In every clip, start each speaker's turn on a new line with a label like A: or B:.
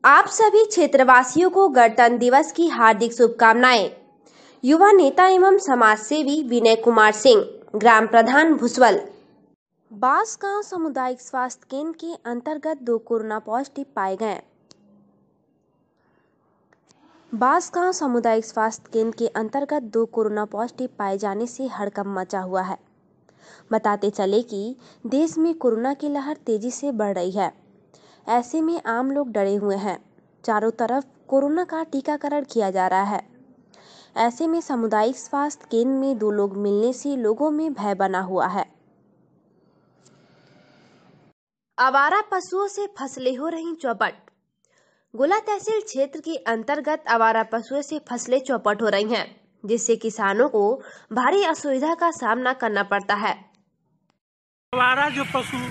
A: आप सभी क्षेत्रवासियों को गणतंत्र दिवस की हार्दिक शुभकामनाएं। युवा नेता एवं समाज सेवी विनय कुमार सिंह, ग्राम प्रधान भुसवल। बांसगांव सामुदायिक स्वास्थ्य केंद्र के अंतर्गत 2 कोरोना पॉजिटिव पाए गए। बांसगांव सामुदायिक स्वास्थ्य केंद्र के अंतर्गत 2 कोरोना पॉजिटिव पाए जाने से हड़कंप मचा हुआ है। बताते चले कि देश में कोरोना की लहर तेजी से बढ़ रही है। ऐसे में आम लोग डरे हुए हैं। चारों तरफ कोरोना का टीकाकरण किया जा रहा है। ऐसे में सामुदायिक स्वास्थ्य केंद्र में 2 लोग मिलने से लोगों में भय बना हुआ है। आवारा पशुओं से फसलें हो रही चौपट। गोला तहसील क्षेत्र के अंतर्गत आवारा पशुओं से फसलें चौपट हो रही हैं, जिससे किसानों को भारी असुविधा का सामना करना पड़ता है।
B: आवारा जो पशु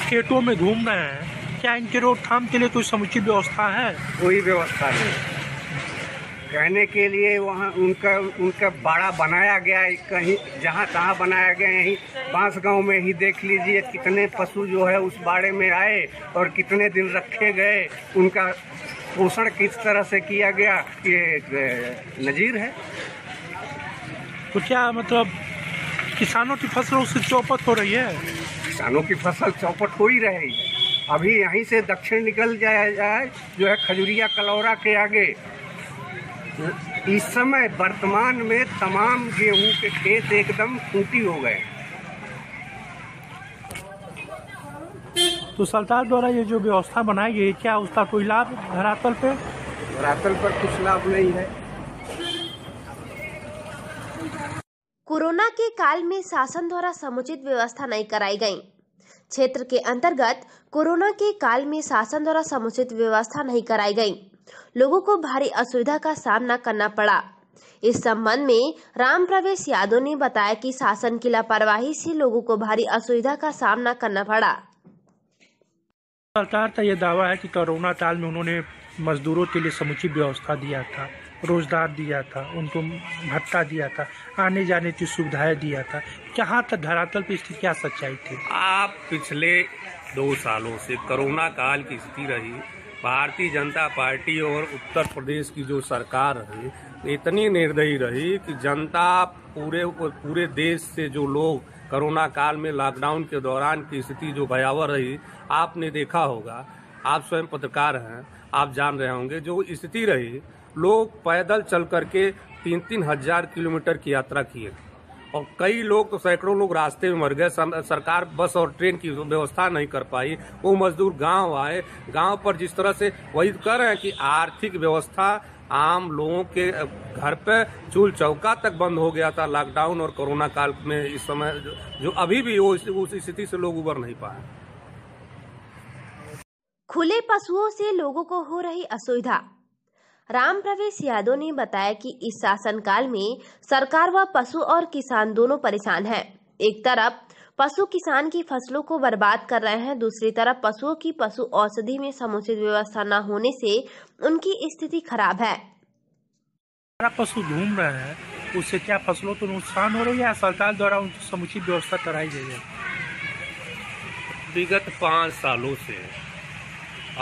B: खेतों में घूम रहे हैं, क्या इनके रोकथाम के लिए कोई समुचित व्यवस्था है?
C: कोई व्यवस्था नहीं। कहने के लिए वहाँ उनका बाड़ा बनाया गया है, कहीं जहाँ तहाँ बनाया गया है। यहीं बांसगांव में ही देख लीजिए कितने पशु जो है उस बाड़े में आए और कितने दिन रखे गए, उनका पोषण किस तरह से किया गया, ये नजीर है।
B: तो क्या मतलब किसानों की फसलों से चौपट हो रही है?
C: किसानों की फसल चौपट हो ही रही है। अभी यहीं से दक्षिण निकल जाए जो है खजुरिया कलौरा के आगे, इस समय वर्तमान में तमाम गेहूं के खेत एकदम खूंटी हो गए।
B: तो सरकार द्वारा ये जो व्यवस्था बनाई गई, क्या उसका कोई लाभ धरातल पे?
C: धरातल पर कुछ लाभ नहीं है।
A: कोरोना के काल में शासन द्वारा समुचित व्यवस्था नहीं कराई गई। क्षेत्र के अंतर्गत कोरोना के काल में शासन द्वारा समुचित व्यवस्था नहीं कराई गई। लोगों को भारी असुविधा का सामना करना पड़ा। इस संबंध में राम प्रवेश यादव ने बताया कि शासन की लापरवाही से लोगों को भारी असुविधा का सामना करना पड़ा।
B: सरकार का ये दावा है कि कोरोना काल में उन्होंने मजदूरों के लिए समुचित व्यवस्था दिया था, रोजगार दिया था, उनको भत्ता दिया था, आने जाने की सुविधाएं दिया था। कहाँ तक धरातल पे इसकी क्या सच्चाई थी?
D: आप पिछले 2 सालों से कोरोना काल की स्थिति रही, भारतीय जनता पार्टी और उत्तर प्रदेश की जो सरकार रही इतनी निर्दयी रही कि जनता पूरे देश से जो लोग कोरोना काल में लॉकडाउन के दौरान की स्थिति जो भयावह रही, आपने देखा होगा, आप स्वयं पत्रकार हैं, आप जान रहे होंगे जो स्थिति रही। लोग पैदल चल करके 3-3 हजार किलोमीटर की यात्रा किए और कई लोग तो सैकड़ों लोग रास्ते में मर गए। सरकार बस और ट्रेन की व्यवस्था नहीं कर पाई। वो मजदूर गांव आए, गांव पर जिस तरह से वही कर रहे हैं कि आर्थिक व्यवस्था आम लोगों के घर पे चूल चौका तक बंद हो गया था लॉकडाउन और कोरोना काल में। इस समय जो अभी भी वो उस स्थिति से लोग उबर नहीं पाए।
A: खुले पशुओं से लोगों को हो रही असुविधा। राम प्रवेश यादव ने बताया कि इस शासनकाल में सरकार व पशु और किसान दोनों परेशान हैं। एक तरफ पशु किसान की फसलों को बर्बाद कर रहे हैं, दूसरी तरफ पशुओं की पशु औषधि में समुचित व्यवस्था न होने से उनकी स्थिति खराब है।
B: पशु घूम रहे हैं, उससे क्या फसलों को नुकसान हो रही है? सरकार द्वारा उनकी समुचित व्यवस्था कराई गई है।
D: विगत 5 सालों से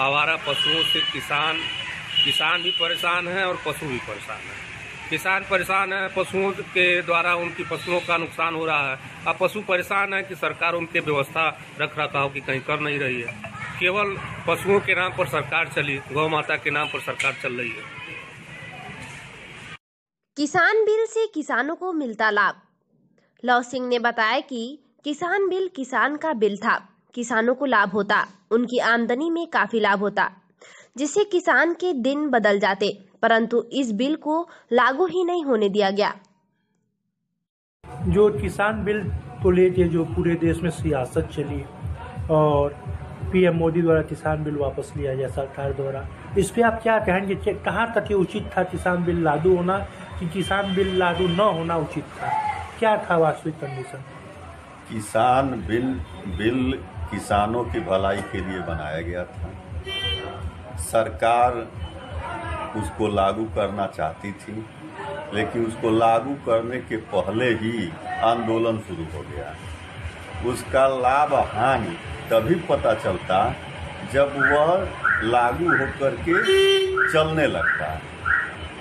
D: आवारा पशुओं से किसान भी परेशान है और पशु भी परेशान है। किसान परेशान है, पशुओं के द्वारा उनकी फसलों का नुकसान हो रहा है। अब पशु परेशान है कि सरकार उनके व्यवस्था रख रखाव की कहीं कर नहीं रही है। केवल पशुओं के नाम पर सरकार चली, गौ माता के नाम पर सरकार चल रही है।
A: किसान बिल से किसानों को मिलता लाभ। लव सिंह ने बताया कि किसान बिल किसान का बिल था, किसानों को लाभ होता, उनकी आमदनी में काफी लाभ होता, जिससे किसान के दिन बदल जाते, परंतु इस बिल को लागू ही नहीं होने दिया गया।
B: जो किसान बिल को लेके जो पूरे देश में सियासत चली और पीएम मोदी द्वारा किसान बिल वापस लिया गया सरकार द्वारा, इस पे आप क्या कहेंगे? कहाँ तक ये उचित था किसान बिल लागू होना कि किसान बिल लागू न होना उचित था? क्या था वास्तविक कंडीशन?
E: किसान बिल किसानों की भलाई के लिए बनाया गया था। सरकार उसको लागू करना चाहती थी, लेकिन उसको लागू करने के पहले ही आंदोलन शुरू हो गया। उसका लाभ हानि तभी पता चलता जब वह लागू होकर के चलने लगता है।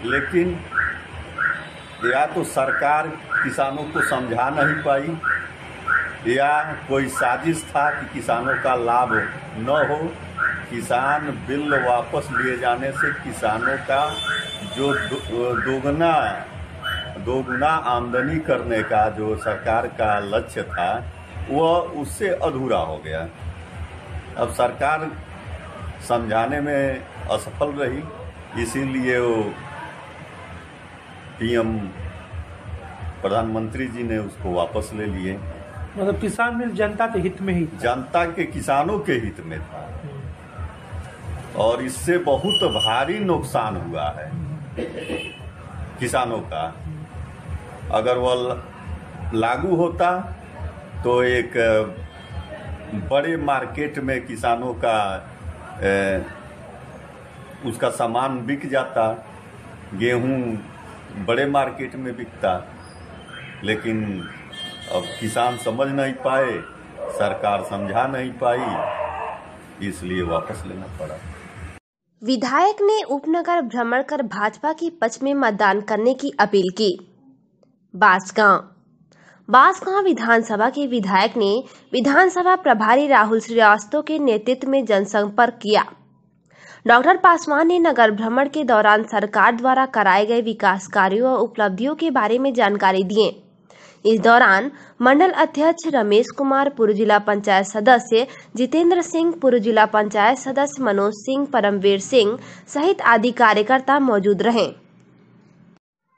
E: लेकिन या तो सरकार किसानों को समझा नहीं पाई, या कोई साजिश था कि किसानों का लाभ न हो। किसान बिल वापस लिए जाने से किसानों का जो दोगुना आमदनी करने का जो सरकार का लक्ष्य था वह उससे अधूरा हो गया। अब सरकार समझाने में असफल रही, इसीलिए वो पीएम प्रधानमंत्री जी ने उसको वापस ले लिए।
B: मतलब किसान बिल जनता के हित में ही था।
E: जनता के किसानों के हित में था और इससे बहुत भारी नुकसान हुआ है किसानों का। अगर वह लागू होता तो एक बड़े मार्केट में किसानों का उसका सामान बिक जाता, गेहूं बड़े मार्केट में बिकता। लेकिन अब किसान समझ नहीं पाए, सरकार समझा नहीं पाई, इसलिए वापस लेना पड़ा।
A: विधायक ने उपनगर भ्रमण कर भाजपा के पक्ष में मतदान करने की अपील की। बांसगांव विधानसभा के विधायक ने विधानसभा प्रभारी राहुल श्रीवास्तव के नेतृत्व में जनसंपर्क किया। डॉक्टर पासवान ने नगर भ्रमण के दौरान सरकार द्वारा कराए गए विकास कार्यों और उपलब्धियों के बारे में जानकारी दिए। इस दौरान मंडल अध्यक्ष रमेश कुमार, पूर्व जिला पंचायत सदस्य जितेंद्र सिंह, पूर्व जिला पंचायत सदस्य मनोज सिंह, परमवीर सिंह सहित आदि कार्यकर्ता मौजूद रहे।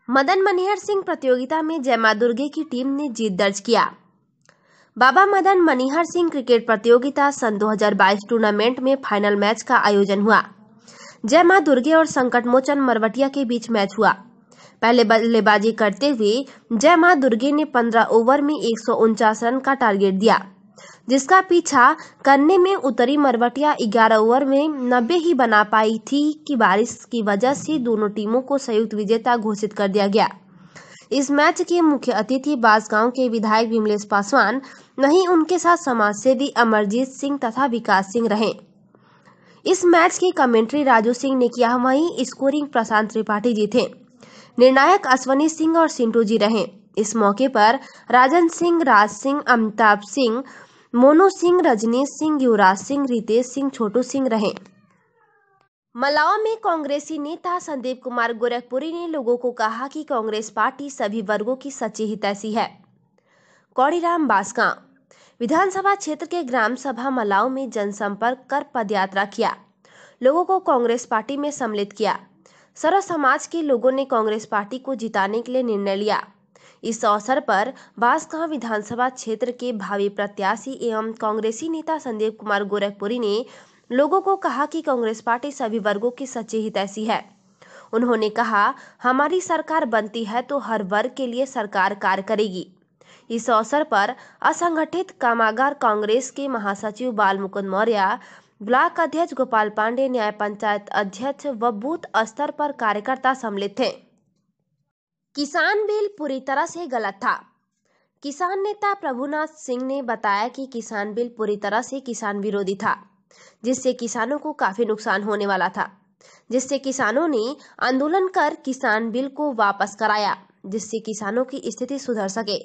A: मदन मनिहर सिंह प्रतियोगिता में जय मां दुर्गे की टीम ने जीत दर्ज किया। बाबा मदन मनिहर सिंह क्रिकेट प्रतियोगिता सन 2022 टूर्नामेंट में फाइनल मैच का आयोजन हुआ। जय मां दुर्गे और संकट मोचन मरवटिया के बीच मैच हुआ। पहले बल्लेबाजी करते हुए जय मां दुर्गे ने 15 ओवर में 149 रन का टारगेट दिया, जिसका पीछा करने में उतरी मरवटिया 11 ओवर में 90 ही बना पाई थी कि बारिश की वजह से दोनों टीमों को संयुक्त विजेता घोषित कर दिया गया। इस मैच के मुख्य अतिथि बांसगांव के विधायक विमलेश पासवान, वहीं उनके साथ समाजसेवी अमरजीत सिंह तथा विकास सिंह रहे। इस मैच की कमेंट्री राजू सिंह ने किया, वहीं स्कोरिंग प्रशांत त्रिपाठी जी थे। निर्णायक अश्वनी सिंह और सिंटू जी रहे। इस मौके पर राजन सिंह, राज सिंह, अमिताभ सिंह, मोनू सिंह, रजनीश सिंह, युवराज सिंह, रितेश सिंह, छोटू सिंह रहे। मलावा में कांग्रेसी नेता संदीप कुमार गोरखपुरी ने लोगों को कहा कि कांग्रेस पार्टी सभी वर्गों की सच्ची हितैषी है। कौड़ीराम बांसगांव विधानसभा क्षेत्र के ग्राम सभा मलाव में जनसंपर्क कर पदयात्रा किया। लोगों को कांग्रेस पार्टी में सम्मिलित किया। सर्व समाज के लोगों ने कांग्रेस पार्टी को जिताने के लिए निर्णय लिया। इस अवसर पर बांसगांव विधानसभा क्षेत्र के भावी प्रत्याशी एवं कांग्रेसी नेता संदीप कुमार गोरखपुरी ने लोगों को कहा कि कांग्रेस पार्टी सभी वर्गों की सच्ची हितैषी है। उन्होंने कहा, हमारी सरकार बनती है तो हर वर्ग के लिए सरकार कार्य करेगी। इस अवसर पर असंगठित कामगार कांग्रेस के महासचिव बाल मुकुंद मौर्य, ब्लॉक अध्यक्ष गोपाल पांडे, न्याय पंचायत अध्यक्ष व बूथ स्तर पर कार्यकर्ता सम्मिलित थे। किसान बिल पूरी तरह से गलत था। किसान नेता प्रभुनाथ सिंह ने बताया कि किसान बिल पूरी तरह से किसान विरोधी था, जिससे किसानों को काफी नुकसान होने वाला था, जिससे किसानों ने आंदोलन कर किसान बिल को वापस कराया, जिससे किसानों की स्थिति सुधर सके।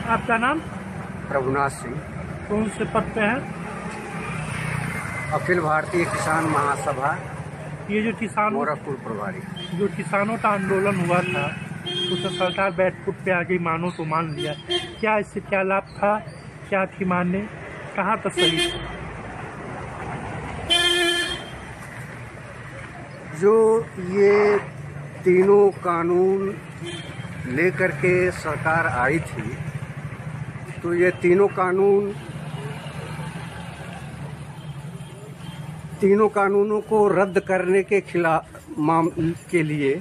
B: आपका नाम?
C: प्रभुनाथ सिंह।
B: कौन से पद पे हैं?
C: अखिल भारतीय किसान महासभा,
B: ये जो
C: गोरखपुर प्रभारी।
B: जो किसानों का आंदोलन हुआ था उसे सरकार बैकफुट पे आ गई, मानो तो मान लिया। क्या इससे क्या लाभ था, क्या थी मानने, कहाँ तक सही था?
C: जो ये तीनों कानून लेकर के सरकार आई थी, तो ये तीनों कानूनों को रद्द करने के खिलाफ के लिए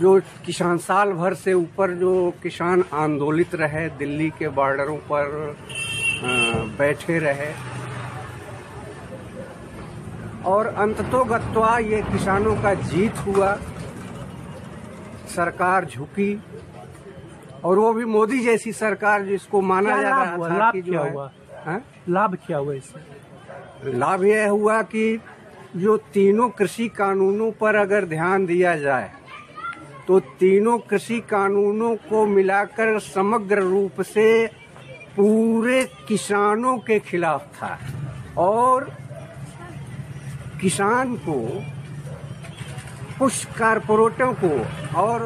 C: जो किसान साल भर से ऊपर जो किसान आंदोलित रहे, दिल्ली के बॉर्डरों पर बैठे रहे और अंततोगत्वा ये किसानों का जीत हुआ। सरकार झुकी और वो भी मोदी जैसी सरकार जिसको माना जा रहा था कि जो है
B: लाभ क्या हुआ इससे?
C: लाभ यह हुआ कि जो तीनों कृषि कानूनों पर अगर ध्यान दिया जाए तो तीनों कृषि कानूनों को मिलाकर समग्र रूप से पूरे किसानों के खिलाफ था और किसान को कुछ कारपोरेटों को और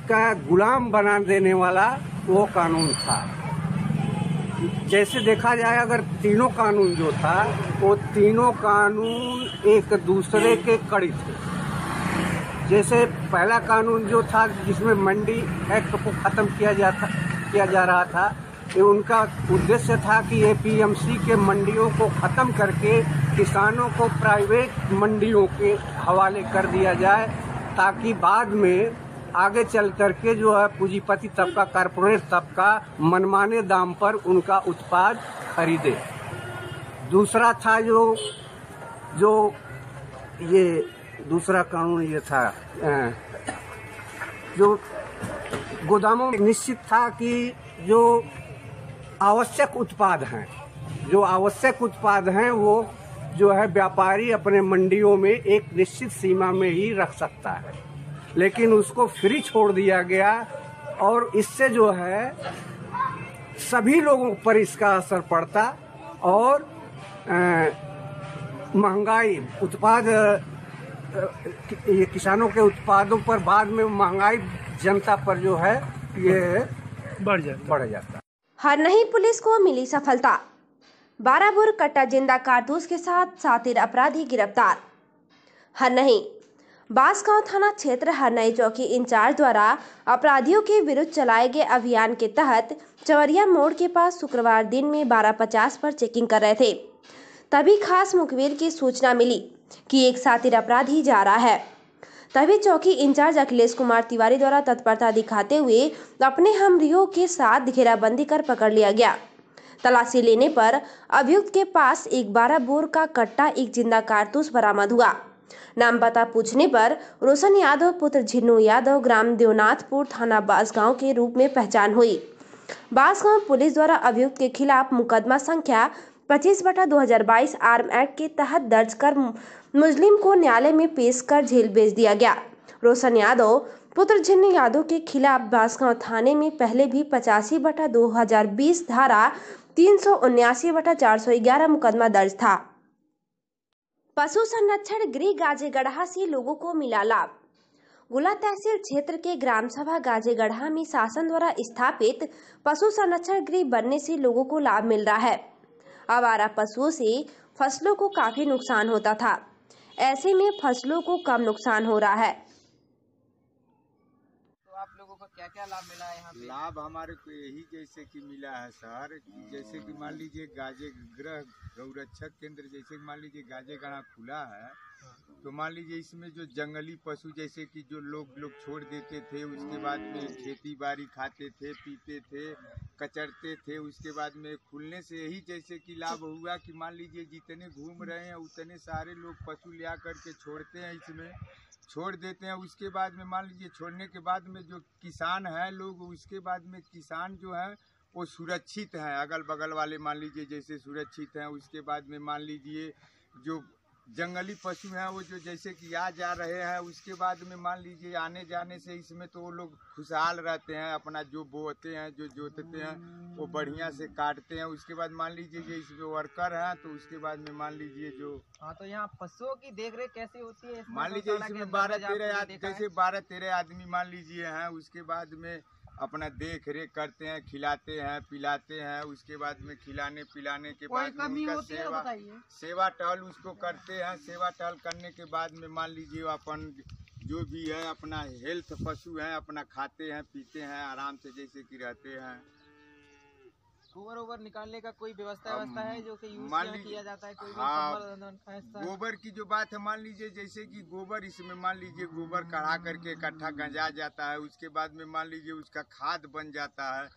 C: का गुलाम बना देने वाला वो कानून था। जैसे देखा जाए अगर तीनों कानून जो था वो तीनों कानून एक दूसरे के कड़ी थे। जैसे पहला कानून जो था जिसमें मंडी एक्ट को खत्म किया जा रहा था, ये उनका उद्देश्य था कि एपीएमसी के मंडियों को खत्म करके किसानों को प्राइवेट मंडियों के हवाले कर दिया जाए ताकि बाद में आगे चल करके जो है पूंजीपति तबका, कारपोरेट तबका मनमाने दाम पर उनका उत्पाद खरीदे। दूसरा था जो ये दूसरा कानून ये था जो गोदामों में निश्चित था कि जो आवश्यक उत्पाद हैं वो जो है व्यापारी अपने मंडियों में एक निश्चित सीमा में ही रख सकता है, लेकिन उसको फ्री छोड़ दिया गया और इससे जो है सभी लोगों पर इसका असर पड़ता और महंगाई उत्पाद ये किसानों के उत्पादों पर बाद में महंगाई जनता पर जो है ये बढ़ जाता।
A: हरनही पुलिस को मिली सफलता। 12 बोर कट्टा जिंदा कारतूस के साथ शातिर अपराधी गिरफ्तार। हरनही बांसगांव थाना क्षेत्र हरनही चौकी इंचार्ज द्वारा अपराधियों के विरुद्ध चलाए गए अभियान के तहत चवरिया मोड़ के पास शुक्रवार दिन में 12:50 पर चेकिंग कर रहे थे, तभी खास मुखबिर की सूचना मिली कि एक शातिर अपराधी जा रहा है। तभी चौकी इंचार्ज अखिलेश कुमार तिवारी द्वारा तत्परता दिखाते हुए अपने हमरियों के साथ घेराबंदी कर पकड़ लिया गया। तलाशी लेने पर अभियुक्त के पास एक 12 बोर का कट्टा, एक जिंदा कारतूस बरामद हुआ। नाम पता पूछने पर रोशन यादव पुत्र झिन्नू यादव ग्राम देवनाथपुर थाना बांसगांव के रूप में पहचान हुई। बांसगांव पुलिस द्वारा अभियुक्त के खिलाफ मुकदमा संख्या 25/2022 आर्म एक्ट के तहत दर्ज कर मुजरिम को न्यायालय में पेश कर जेल भेज दिया गया। रोशन यादव पुत्र झिन्नू यादव के खिलाफ बांसगांव थाने में पहले भी 85/2020 धारा 379/411 मुकदमा दर्ज था। पशु संरक्षण गृह गाजेगढ़ा से लोगों को मिला लाभ। गुला तहसील क्षेत्र के ग्राम सभा गाजेगढ़ा में शासन द्वारा स्थापित पशु संरक्षण गृह बनने से लोगों को लाभ मिल रहा है। आवारा पशुओं से फसलों को काफी नुकसान होता था, ऐसे में फसलों को कम नुकसान हो रहा है।
F: तो आप लोगों को क्या क्या लाभ मिला है यहाँ पे?
G: लाभ हमारे को यही जैसे कि मिला है सर, जैसे कि मान लीजिए गाजेगढ़ गौरक्षक केंद्र, जैसे मान लीजिए गाजेगढ़ा खुला है तो मान लीजिए इसमें जो जंगली पशु जैसे कि जो लोग छोड़ देते थे, उसके बाद में खेती बाड़ी खाते थे, पीते थे, कचरते थे, उसके बाद में खुलने से यही जैसे कि लाभ हुआ कि मान लीजिए जितने घूम रहे हैं उतने सारे लोग पशु ले आकर के छोड़ते हैं, इसमें छोड़ देते हैं। उसके बाद में मान लीजिए छोड़ने के बाद में जो किसान हैं लोग, उसके बाद में किसान जो है वो सुरक्षित हैं, अगल बगल वाले मान लीजिए जैसे सुरक्षित हैं। उसके बाद में मान लीजिए जो जंगली पशु हैं वो जो जैसे कि आ जा रहे हैं, उसके बाद में मान लीजिए आने जाने से इसमें तो वो लोग खुशहाल रहते हैं, अपना जो बोते हैं जो जोतते हैं वो बढ़िया से काटते हैं। उसके बाद मान लीजिए जो इसमें वर्कर हैं तो उसके बाद में मान लीजिए जो
F: तो यहाँ पशुओं की देखरेख कैसे होती है?
G: मान लीजिए इसमें 12-13 आदमी मान लीजिए हैं, उसके बाद में अपना देख रेख करते हैं, खिलाते हैं, पिलाते हैं। उसके बाद में खिलाने पिलाने के बाद में उनका सेवा टहल उसको करते हैं। सेवा टहल करने के बाद में मान लीजिए अपन जो भी है अपना हेल्थ पशु हैं अपना खाते हैं पीते हैं, आराम से जैसे कि रहते हैं।
F: गोबर निकालने का कोई व्यवस्था है जो कि यूज किया जाता है? कोई
G: हाँ, गोबर की जो बात है मान लीजिए जैसे कि गोबर इसमें मान लीजिए गोबर कढ़ा करके इकट्ठा गंजा जाता है। उसके बाद में मान लीजिए उसका खाद बन जाता है।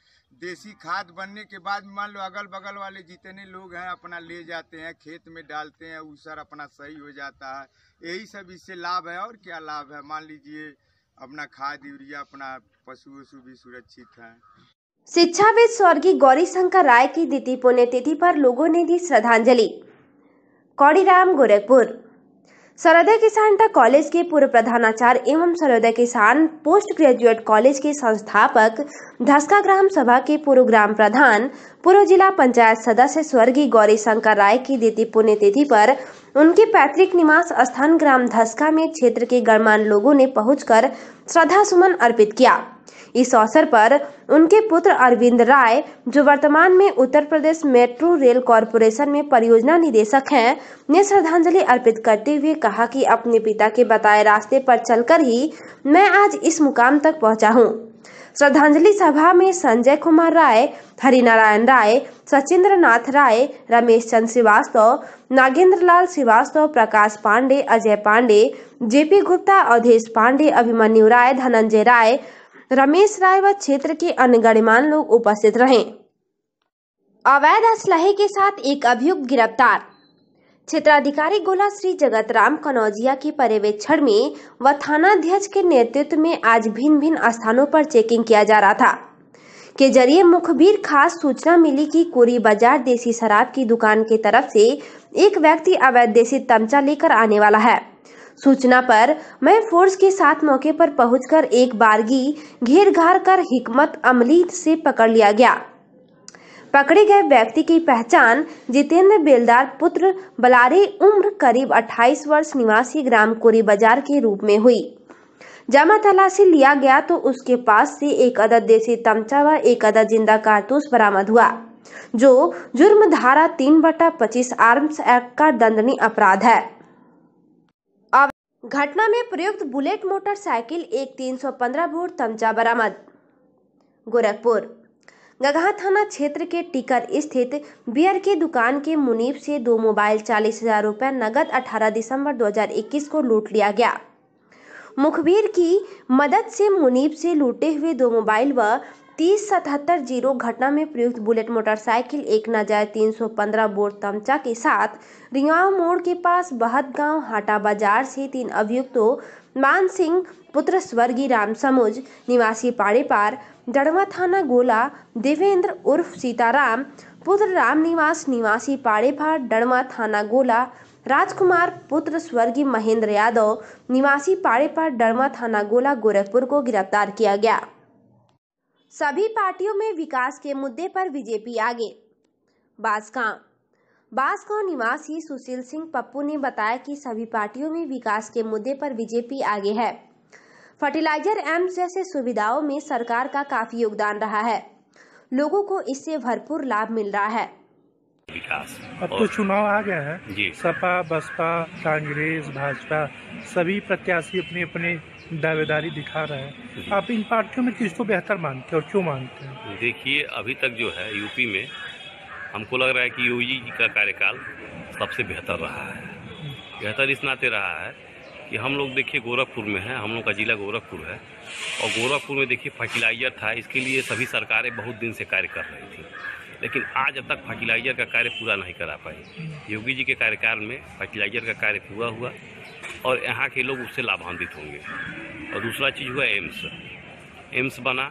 G: देसी खाद बनने के बाद मान लो अगल बगल वाले जितने लोग हैं अपना ले जाते हैं, खेत में डालते हैं, उसर अपना सही हो जाता है। यही सब इससे लाभ है। और क्या लाभ है? मान लीजिए अपना खाद यूरिया अपना पशु भी सुरक्षित है।
A: शिक्षाविद स्वर्गीय गौरीशंकर राय की द्वितीय पुण्यतिथि पर लोगों ने दी श्रद्धांजलि। कौड़ीराम, गोरखपुर। सर्वोदय किसान इंटर कॉलेज के पूर्व प्रधानाचार्य एवं सर्वोदय किसान पोस्ट ग्रेजुएट कॉलेज के संस्थापक, धसका ग्राम सभा के पूर्व ग्राम प्रधान, पूर्व जिला पंचायत सदस्य स्वर्गीय गौरीशंकर राय की द्वितीय पुण्यतिथि पर उनके पैतृक निवास स्थान ग्राम धसका में क्षेत्र के गणमान्य लोगों ने पहुंचकर श्रद्धा सुमन अर्पित किया। इस अवसर पर उनके पुत्र अरविंद राय, जो वर्तमान में Uttar Pradesh metro rail corporation में परियोजना निदेशक हैं, ने श्रद्धांजलि अर्पित करते हुए कहा कि अपने पिता के बताए रास्ते पर चलकर ही मैं आज इस मुकाम तक पहुंचा हूं। श्रद्धांजलि सभा में संजय कुमार राय, हरिनारायण राय, सचिंद्र नाथ राय, रमेश चंद्र श्रीवास्तव, नागेंद्र लाल श्रीवास्तव, प्रकाश पांडे, अजय पांडे, जेपी गुप्ता, अवधेश पांडे, अभिमन्यु राय, धनंजय राय, रमेश राय व क्षेत्र के अन्य गणमान्य लोग उपस्थित रहे। अवैध असलहे के साथ एक अभियुक्त गिरफ्तार। क्षेत्राधिकारी गोला श्री जगतराम कनौजिया के पर्यवेक्षण में व थानाध्यक्ष के नेतृत्व में आज भिन्न भिन्न स्थानों पर चेकिंग किया जा रहा था के जरिए मुखबिर खास सूचना मिली कि कोरी बाजार देसी शराब की दुकान की तरफ से एक व्यक्ति अवैध देसी तमचा लेकर आने वाला है। सूचना पर मैं फोर्स के साथ मौके पर पहुंचकर एक बारगी घेर घार कर हिकमत अमली से पकड़ लिया गया। पकड़े गए व्यक्ति की पहचान जितेंद्र बेलदार पुत्र बलारे, उम्र करीब 28 वर्ष, निवासी ग्राम कोरी बाजार के रूप में हुई। जमा तलाशी लिया गया तो उसके पास से एक अदद देसी तमचा व एक अदद जिंदा कारतूस बरामद हुआ, जो जुर्म धारा 3/25 आर्म्स एक्ट का दंडनीय अपराध है। घटना में प्रयुक्त बुलेट मोटरसाइकिल एक 315 बोर तमचा बरामद। गोरखपुर। गगहा थाना क्षेत्र के टिकर स्थित बियर की दुकान के मुनीब से 2 मोबाइल, 40,000 रुपए नगद 18 दिसंबर 2021 को लूट लिया गया। मुखबिर की मदद से मुनीब से लूटे हुए 2 मोबाइल व 3077 घटना में प्रयुक्त बुलेट मोटरसाइकिल एक नाजायज 315 बोर तमचा के साथ रिंगाव मोड़ के पास बहतगांव हाटा बाजार से 3 अभियुक्तों मान सिंह पुत्र स्वर्गीय राम समुज निवासी पाड़ेपार, डड़वा थाना गोला, देवेंद्र उर्फ सीताराम पुत्र राम निवास निवासी पाड़ेपार, डड़वा थाना गोला, राजकुमार पुत्र स्वर्गीय महेंद्र यादव निवासी पाड़ेपार, डड़वा थाना गोला, गोरखपुर को गिरफ्तार किया गया। सभी पार्टियों में विकास के मुद्दे पर बीजेपी आगे। बांसगांव निवासी सुशील सिंह पप्पू ने बताया कि सभी पार्टियों में विकास के मुद्दे पर बीजेपी आगे है। फर्टिलाइजर एम्स जैसे सुविधाओं में सरकार का काफी योगदान रहा है, लोगों को इससे भरपूर लाभ मिल रहा है।
B: विकास अब तो चुनाव आ गया है जी। सपा, बसपा, कांग्रेस, भाजपा सभी प्रत्याशी अपने अपने दावेदारी दिखा रहे हैं। आप इन पार्टियों में किसको बेहतर मानते हैं और क्यों मानते हैं?
D: देखिए, अभी तक जो है यूपी में हमको लग रहा है कि योगी जी का कार्यकाल सबसे बेहतर रहा है। बेहतर इस नाते रहा है कि हम लोग देखिए गोरखपुर में है, हम लोग का जिला गोरखपुर है और गोरखपुर में देखिए फर्टिलाइजर था, इसके लिए सभी सरकारें बहुत दिन से कार्य कर रही थी, लेकिन आज अब तक फर्टिलाइजर का कार्य पूरा नहीं करा पाई। योगी जी के कार्यकाल में फर्टिलाइजर का कार्य पूरा हुआ और यहाँ के लोग उससे लाभान्वित होंगे। और दूसरा चीज़ हुआ एम्स बना।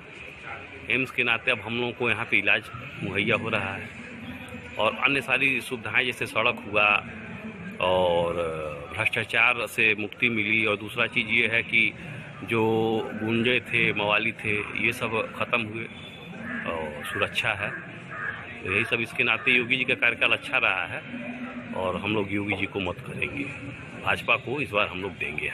D: एम्स के नाते अब हम लोगों को यहाँ पे इलाज मुहैया हो रहा है और अन्य सारी सुविधाएं जैसे सड़क हुआ और भ्रष्टाचार से मुक्ति मिली। और दूसरा चीज़ ये है कि जो गुंडे थे, मवाली थे, ये सब ख़त्म हुए और सुरक्षा है। तो यही सब इसके नाते योगी जी का कार्यकाल अच्छा रहा है और हम लोग योगी जी को मत करेंगे, भाजपा को इस बार हम लोग देंगे।